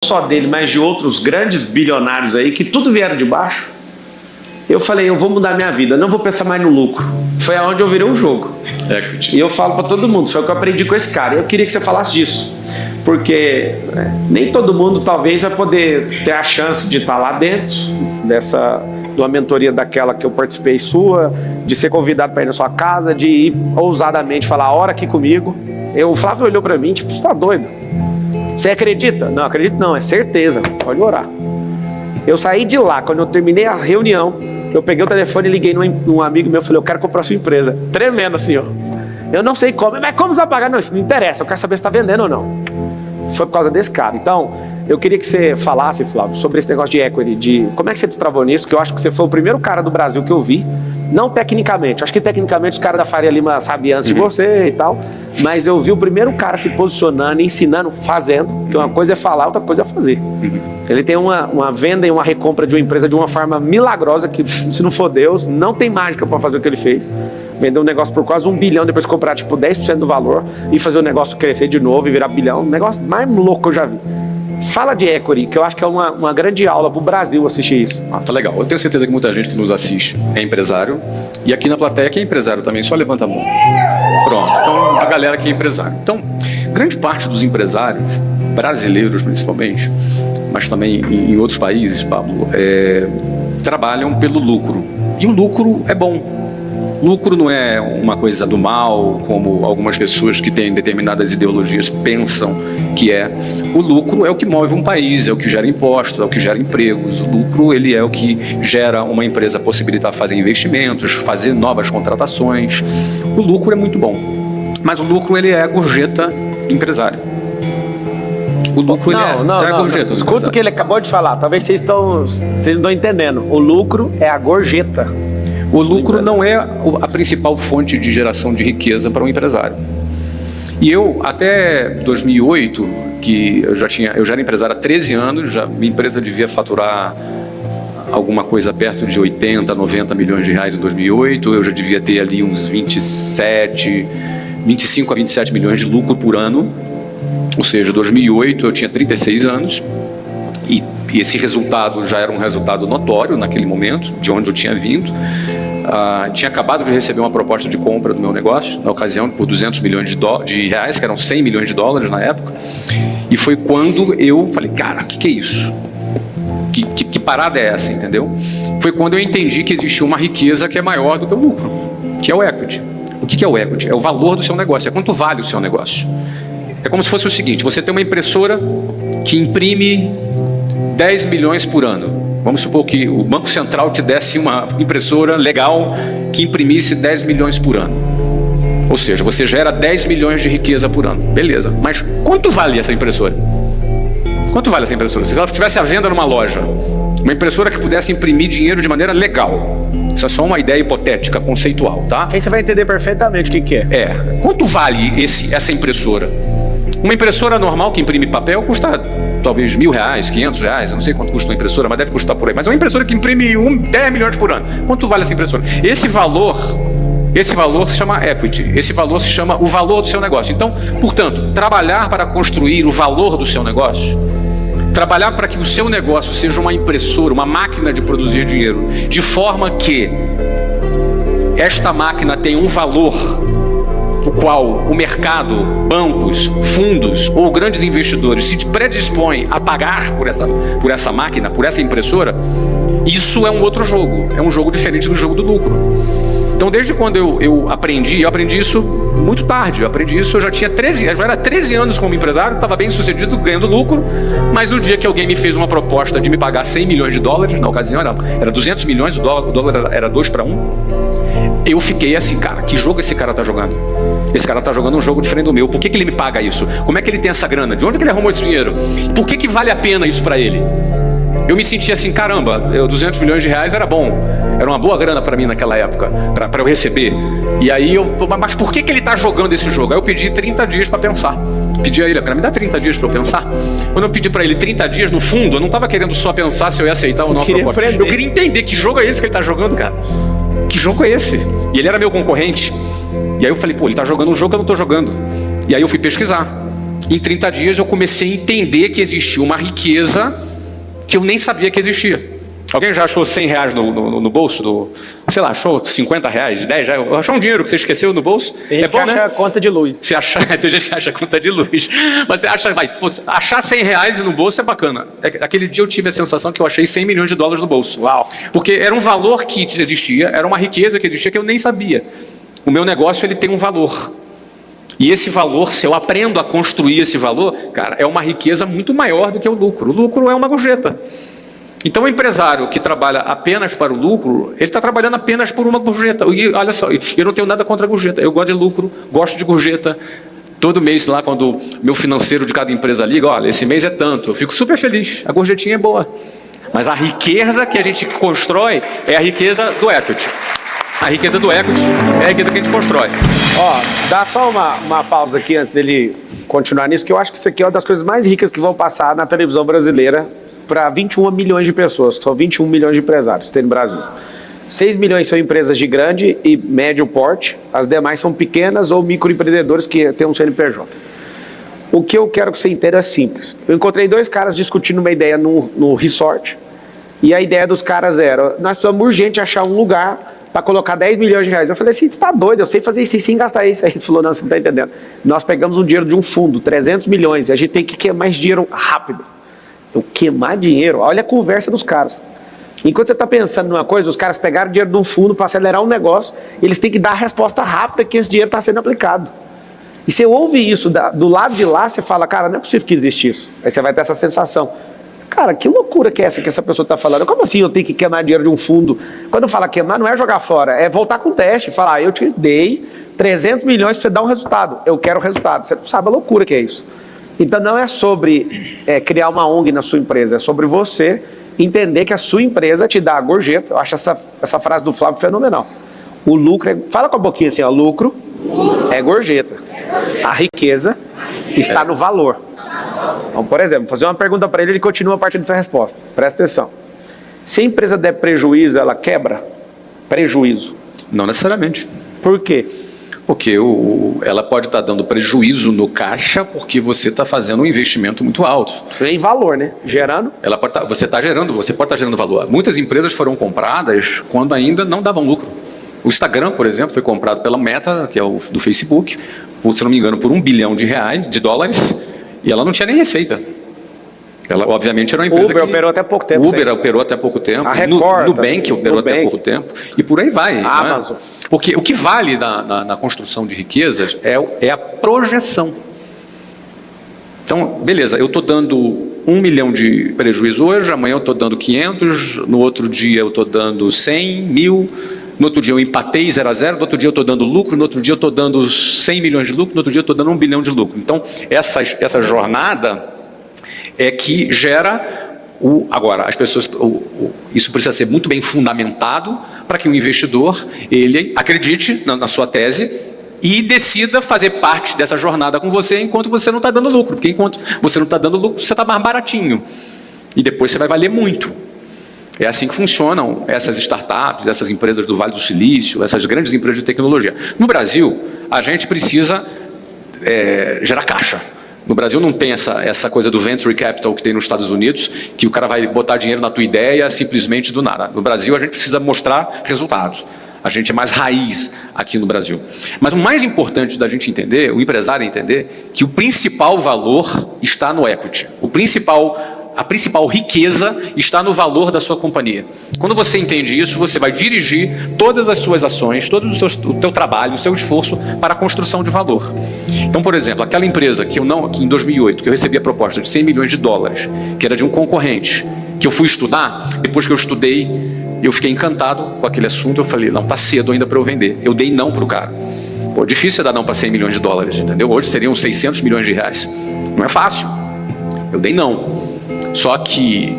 só dele, mas de outros grandes bilionários aí, que tudo vieram de baixo, eu falei, eu vou mudar minha vida, não vou pensar mais no lucro. Foi aonde eu virei o jogo. E eu falo para todo mundo, foi o que eu aprendi com esse cara. Eu queria que você falasse disso, porque nem todo mundo talvez vai poder ter a chance de estar lá dentro de uma mentoria daquela que eu participei sua, de ser convidado para ir na sua casa, de ir ousadamente falar, ora aqui comigo. O Flávio olhou para mim, tipo, você tá doido? Você acredita? Não, acredito não, é certeza, pode orar. Eu saí de lá, quando eu terminei a reunião, eu peguei o telefone e liguei num amigo meu, falei, eu quero comprar a sua empresa. Tremendo assim, ó. Eu não sei como, mas como você vai pagar? Não, isso não interessa, eu quero saber se está vendendo ou não. Foi por causa desse cara. Então, eu queria que você falasse, Flávio, sobre esse negócio de equity, de como é que você destravou nisso, que eu acho que você foi o primeiro cara do Brasil que eu vi, não tecnicamente, acho que tecnicamente os caras da Faria Lima sabiam antes de você e tal, mas eu vi o primeiro cara se posicionando, ensinando, fazendo, que uma coisa é falar, outra coisa é fazer. Ele tem uma venda e uma recompra de uma empresa de uma forma milagrosa, que se não for Deus, não tem mágica para fazer o que ele fez. Vender um negócio por quase 1 bilhão, depois comprar tipo 10% do valor e fazer o negócio crescer de novo e virar bilhão, um negócio mais louco que eu já vi. Fala de equity, que eu acho que é uma grande aula pro Brasil assistir isso. Tá legal. Eu tenho certeza que muita gente que nos assiste é empresário. E aqui na plateia, quem é empresário também, só levanta a mão. Pronto. Então, a galera que é empresário. Então, grande parte dos empresários, brasileiros principalmente, mas também em outros países, Pablo, trabalham pelo lucro. E o lucro é bom. Lucro não é uma coisa do mal, como algumas pessoas que têm determinadas ideologias pensam que é. O lucro é o que move um país, é o que gera impostos, é o que gera empregos. O lucro, ele é o que gera uma empresa possibilitar fazer investimentos, fazer novas contratações. O lucro é muito bom. Mas o lucro, ele é a gorjeta empresário. O lucro, ele é a gorjeta. Escuta o que ele acabou de falar, talvez vocês não estão entendendo. O lucro é a gorjeta. O lucro não é a principal fonte de geração de riqueza para um empresário. E eu, até 2008, que eu já era empresário há 13 anos, minha empresa devia faturar alguma coisa perto de 80, 90 milhões de reais em 2008, eu já devia ter ali uns 25 a 27 milhões de lucro por ano, ou seja, em 2008 eu tinha 36 anos, e esse resultado já era um resultado notório naquele momento, de onde eu tinha vindo. Tinha acabado de receber uma proposta de compra do meu negócio, na ocasião, por 200 milhões de reais, que eram 100 milhões de dólares na época. E foi quando eu falei, cara, o que é isso? Que parada é essa, entendeu? Foi quando eu entendi que existia uma riqueza que é maior do que o lucro, que é o equity. O que é o equity? É o valor do seu negócio, é quanto vale o seu negócio. É como se fosse o seguinte, você tem uma impressora que imprime 10 milhões por ano. Vamos supor que o Banco Central te desse uma impressora legal que imprimisse 10 milhões por ano. Ou seja, você gera 10 milhões de riqueza por ano. Beleza, mas quanto vale essa impressora? Quanto vale essa impressora? Se ela estivesse à venda numa loja, uma impressora que pudesse imprimir dinheiro de maneira legal. Isso é só uma ideia hipotética, conceitual, tá? Aí você vai entender perfeitamente o que é. Quanto vale essa impressora? Uma impressora normal que imprime papel custa talvez R$1.000, R$500, eu não sei quanto custa uma impressora, mas deve custar por aí. Mas é uma impressora que imprime 10 milhões por ano. Quanto vale essa impressora? Esse valor se chama equity. Esse valor se chama o valor do seu negócio. Então, portanto, trabalhar para construir o valor do seu negócio, trabalhar para que o seu negócio seja uma impressora, uma máquina de produzir dinheiro, de forma que esta máquina tenha um valor o qual o mercado, bancos, fundos ou grandes investidores se predispõem a pagar por essa máquina, por essa impressora, isso é um outro jogo, é um jogo diferente do jogo do lucro. Então, desde quando eu aprendi isso muito tarde, eu já era 13 anos como empresário, estava bem sucedido, ganhando lucro, mas no dia que alguém me fez uma proposta de me pagar 100 milhões de dólares, na ocasião era 200 milhões, o dólar era 2 para 1, eu fiquei assim, cara, que jogo esse cara tá jogando? Esse cara tá jogando um jogo diferente do meu. Por que ele me paga isso? Como é que ele tem essa grana? De onde que ele arrumou esse dinheiro? Por que vale a pena isso para ele? Eu me senti assim, caramba, 200 milhões de reais era bom. Era uma boa grana para mim naquela época, para eu receber. E aí, mas por que ele tá jogando esse jogo? Aí eu pedi 30 dias para pensar. Pedi a ele, cara, me dá 30 dias para eu pensar. Quando eu pedi para ele 30 dias, no fundo, eu não tava querendo só pensar se eu ia aceitar ou não a proposta. Eu queria entender que jogo é esse que ele tá jogando, cara. Que jogo é esse? E ele era meu concorrente. E aí eu falei, ele tá jogando um jogo que eu não tô jogando. E aí eu fui pesquisar. Em 30 dias eu comecei a entender que existia uma riqueza que eu nem sabia que existia. Alguém já achou 100 reais no bolso? Sei lá, achou 50 reais, 10 reais? Achou um dinheiro que você esqueceu no bolso? Tem gente que acha conta de luz. Você acha, tem gente que acha conta de luz. Mas você acha, achar 100 reais no bolso é bacana. Aquele dia eu tive a sensação que eu achei 100 milhões de dólares no bolso. Uau! Porque era um valor que existia, era uma riqueza que existia que eu nem sabia. O meu negócio, ele tem um valor. E esse valor, se eu aprendo a construir esse valor, cara, é uma riqueza muito maior do que o lucro. O lucro é uma gorjeta. Então, o empresário que trabalha apenas para o lucro, ele está trabalhando apenas por uma gorjeta. E olha só, eu não tenho nada contra a gorjeta. Eu gosto de lucro, gosto de gorjeta. Todo mês lá, quando meu financeiro de cada empresa liga, olha, esse mês é tanto, eu fico super feliz. A gorjetinha é boa. Mas a riqueza que a gente constrói é a riqueza do equity. A riqueza do equity é a riqueza que a gente constrói. Ó, dá só uma pausa aqui antes dele continuar nisso, que eu acho que isso aqui é uma das coisas mais ricas que vão passar na televisão brasileira para 21 milhões de pessoas, que são 21 milhões de empresários que tem no Brasil. 6 milhões são empresas de grande e médio porte, as demais são pequenas ou microempreendedores que têm um CNPJ. O que eu quero que você entenda é simples. Eu encontrei 2 caras discutindo uma ideia no resort, e a ideia dos caras era, nós precisamos urgente achar um lugar para colocar 10 milhões de reais. Eu falei assim, você está doido, eu sei fazer isso sem gastar isso. Aí ele falou, não, você não está entendendo. Nós pegamos um dinheiro de um fundo, 300 milhões, e a gente tem que queimar esse dinheiro rápido. Eu queimar dinheiro, olha a conversa dos caras. Enquanto você está pensando numa coisa, os caras pegaram dinheiro de um fundo para acelerar um negócio, eles têm que dar a resposta rápida que esse dinheiro está sendo aplicado. E você ouve isso do lado de lá, você fala, cara, não é possível que existe isso. Aí você vai ter essa sensação. Cara, que loucura que é essa que essa pessoa está falando? Como assim eu tenho que queimar dinheiro de um fundo? Quando fala queimar, não é jogar fora, é voltar com o teste. Falar, eu te dei 300 milhões para você dar um resultado. Eu quero o resultado. Você não sabe a loucura que é isso. Então não é sobre criar uma ONG na sua empresa, é sobre você entender que a sua empresa te dá a gorjeta. Eu acho essa frase do Flávio fenomenal. O lucro, fala com a boquinha assim, ó, lucro é gorjeta. A riqueza está no valor. Então, por exemplo, vou fazer uma pergunta para ele, ele continua a partir dessa resposta. Presta atenção. Se a empresa der prejuízo, ela quebra? Prejuízo. Não necessariamente. Por quê? Porque ela pode estar dando prejuízo no caixa porque você está fazendo um investimento muito alto. Em valor, né? Gerando. Você pode estar gerando valor. Muitas empresas foram compradas quando ainda não davam lucro. O Instagram, por exemplo, foi comprado pela Meta, que é o do Facebook, se não me engano, por $1 bilhão de dólares, e ela não tinha nem receita. Ela, obviamente, era uma empresa Uber operou até pouco tempo. Uber operou até pouco tempo. A Record, Nubank operou até pouco tempo. E por aí vai. A Amazon. Porque o que vale na construção de riquezas é a projeção. Então, beleza, eu estou dando 1 milhão de prejuízo hoje, amanhã eu estou dando 500, no outro dia eu estou dando 100, 1000, no outro dia eu empatei 0-0, no outro dia eu estou dando lucro, no outro dia eu estou dando 100 milhões de lucro, no outro dia eu estou dando 1 bilhão de lucro. Então, essa jornada é que gera agora, as pessoas, isso precisa ser muito bem fundamentado para que o investidor ele acredite na sua tese e decida fazer parte dessa jornada com você enquanto você não está dando lucro. Porque enquanto você não está dando lucro, você está mais baratinho. E depois você vai valer muito. É assim que funcionam essas startups, essas empresas do Vale do Silício, essas grandes empresas de tecnologia. No Brasil, a gente precisa gerar caixa. No Brasil não tem essa coisa do venture capital que tem nos Estados Unidos, que o cara vai botar dinheiro na tua ideia simplesmente do nada. No Brasil a gente precisa mostrar resultados. A gente é mais raiz aqui no Brasil. Mas o mais importante da gente entender, o empresário entender, que o principal valor está no equity. A principal riqueza está no valor da sua companhia. Quando você entende isso, você vai dirigir todas as suas ações, todo o teu trabalho, o seu esforço para a construção de valor. Então, por exemplo, aquela empresa que em 2008, que eu recebi a proposta de 100 milhões de dólares, que era de um concorrente, que eu fui estudar, depois que eu estudei, eu fiquei encantado com aquele assunto, eu falei, não, está cedo ainda para eu vender. Eu dei não para o cara. Pô, difícil é dar não para 100 milhões de dólares, entendeu? Hoje seriam 600 milhões de reais. Não é fácil. Eu dei não. Só que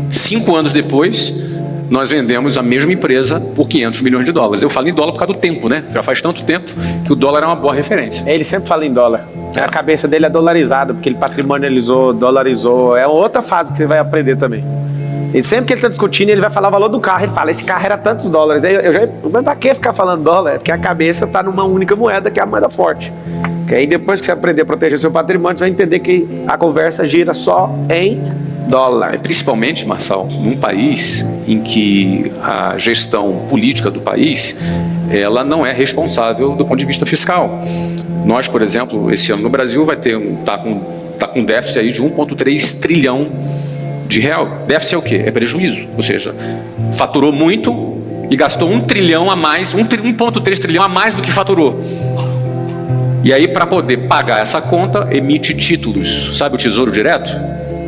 5 anos depois, nós vendemos a mesma empresa por 500 milhões de dólares. Eu falo em dólar por causa do tempo, né? Já faz tanto tempo que o dólar é uma boa referência. Ele sempre fala em dólar. A cabeça dele é dolarizada, porque ele patrimonializou, dolarizou. É outra fase que você vai aprender também. E sempre que ele está discutindo, ele vai falar o valor do carro. Ele fala, esse carro era tantos dólares. Mas para que ficar falando dólar? É porque a cabeça está numa única moeda, que é a moeda forte. Que aí depois que você aprender a proteger seu patrimônio, você vai entender que a conversa gira só em dólar. Principalmente, Marçal, num país em que a gestão política do país, ela não é responsável do ponto de vista fiscal. Nós, por exemplo, esse ano no Brasil vai ter tá com déficit aí de 1,3 trilhão de real. Déficit é o quê? É prejuízo. Ou seja, faturou muito e gastou 1 trilhão a mais, 1,3 trilhão a mais do que faturou. E aí, para poder pagar essa conta, emite títulos. Sabe o Tesouro Direto?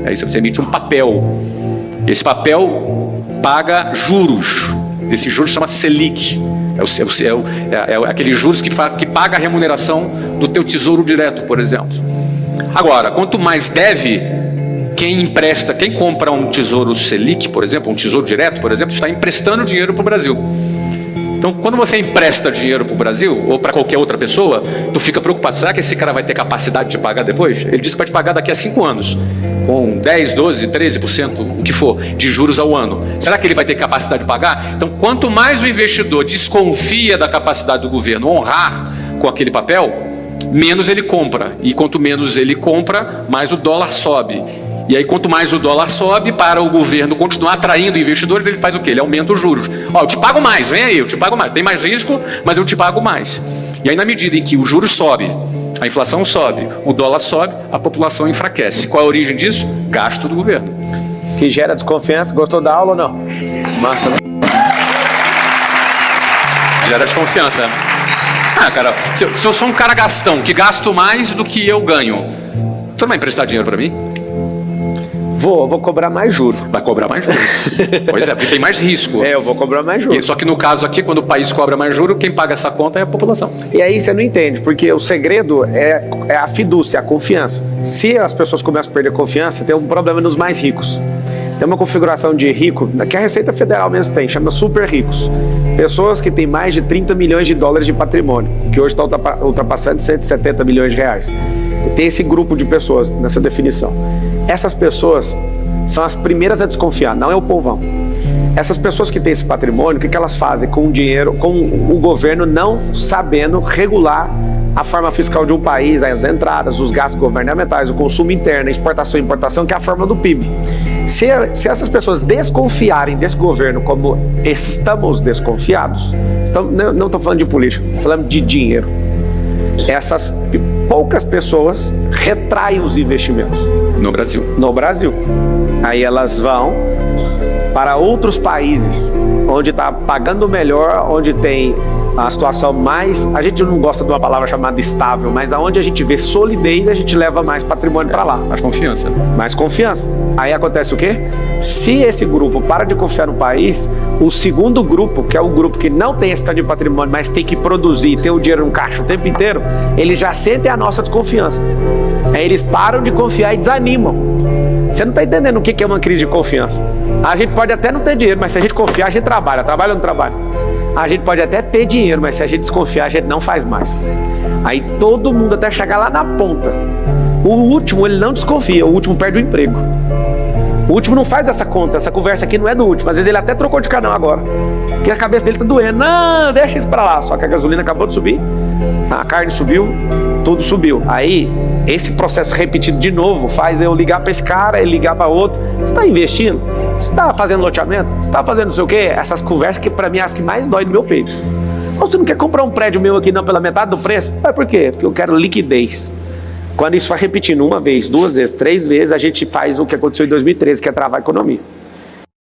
Aí você emite um papel. Esse papel paga juros. Esse juros chama Selic. É aqueles juros que paga a remuneração do teu Tesouro Direto, por exemplo. Agora, quanto mais deve, quem compra um Tesouro Selic, por exemplo, um Tesouro Direto, por exemplo, está emprestando dinheiro para o Brasil. Então, quando você empresta dinheiro para o Brasil ou para qualquer outra pessoa, tu fica preocupado. Será que esse cara vai ter capacidade de pagar depois? Ele disse que vai te pagar daqui a 5 anos, com 10, 12, 13%, o que for, de juros ao ano. Será que ele vai ter capacidade de pagar? Então, quanto mais o investidor desconfia da capacidade do governo honrar com aquele papel, menos ele compra. E quanto menos ele compra, mais o dólar sobe. E aí, quanto mais o dólar sobe, para o governo continuar atraindo investidores, ele faz o quê? Ele aumenta os juros. Ó, eu te pago mais, vem aí, eu te pago mais. Tem mais risco, mas eu te pago mais. E aí, na medida em que o juros sobe, a inflação sobe, o dólar sobe, a população enfraquece. Qual é a origem disso? Gasto do governo. Que gera desconfiança. Gostou da aula ou não? Massa, né? Gera desconfiança. Ah, cara, se eu sou um cara gastão, que gasto mais do que eu ganho, tu não vai emprestar dinheiro para mim? Vou cobrar mais juros. Vai cobrar mais juros. Pois é, porque tem mais risco. Eu vou cobrar mais juros. Só que no caso aqui, quando o país cobra mais juros, quem paga essa conta é a população. E aí você não entende, porque o segredo é a fidúcia, a confiança. Se as pessoas começam a perder confiança, tem um problema nos mais ricos. Tem uma configuração de rico, que a Receita Federal mesmo tem, chama super ricos. Pessoas que têm mais de 30 milhões de dólares de patrimônio, que hoje está ultrapassando 170 milhões de reais. Tem esse grupo de pessoas nessa definição. Essas pessoas são as primeiras a desconfiar, não é o povão. Essas pessoas que têm esse patrimônio, o que elas fazem com o dinheiro, com o governo não sabendo regular a forma fiscal de um país, as entradas, os gastos governamentais, o consumo interno, a exportação e importação, que é a forma do PIB. Se essas pessoas desconfiarem desse governo como estamos desconfiados, não estou falando de política, estou falando de dinheiro. Essas poucas pessoas retraem os investimentos. No Brasil. No Brasil. Aí elas vão para outros países, onde está pagando melhor, onde tem a situação mais... A gente não gosta de uma palavra chamada estável, mas aonde a gente vê solidez, a gente leva mais patrimônio para lá. Mais confiança. Mais confiança. Aí acontece o quê? Se esse grupo para de confiar no país, o segundo grupo, que é o grupo que não tem esse tanto de patrimônio, mas tem que produzir, ter o dinheiro no caixa o tempo inteiro, eles já sentem a nossa desconfiança. Aí eles param de confiar e desanimam. Você não está entendendo o que é uma crise de confiança. A gente pode até não ter dinheiro, mas se a gente confiar, a gente trabalha. Trabalha ou não trabalha? A gente pode até ter dinheiro, mas se a gente desconfiar, a gente não faz mais. Aí todo mundo até chegar lá na ponta. O último, ele não desconfia, o último perde o emprego. O último não faz essa conta, essa conversa aqui não é do último. Às vezes ele até trocou de canal agora, porque a cabeça dele tá doendo. Não, deixa isso pra lá. Só que a gasolina acabou de subir, a carne subiu, tudo subiu. Aí, esse processo repetido de novo faz eu ligar pra esse cara, ele ligar pra outro. Você tá investindo? Você tá fazendo loteamento? Você tá fazendo não sei o quê? Essas conversas que pra mim é as que mais dói no meu peito. Você não quer comprar um prédio meu aqui não pela metade do preço? Mas por quê? Porque eu quero liquidez. Quando isso vai repetindo uma vez, 2 vezes, 3 vezes, a gente faz o que aconteceu em 2013, que é travar a economia.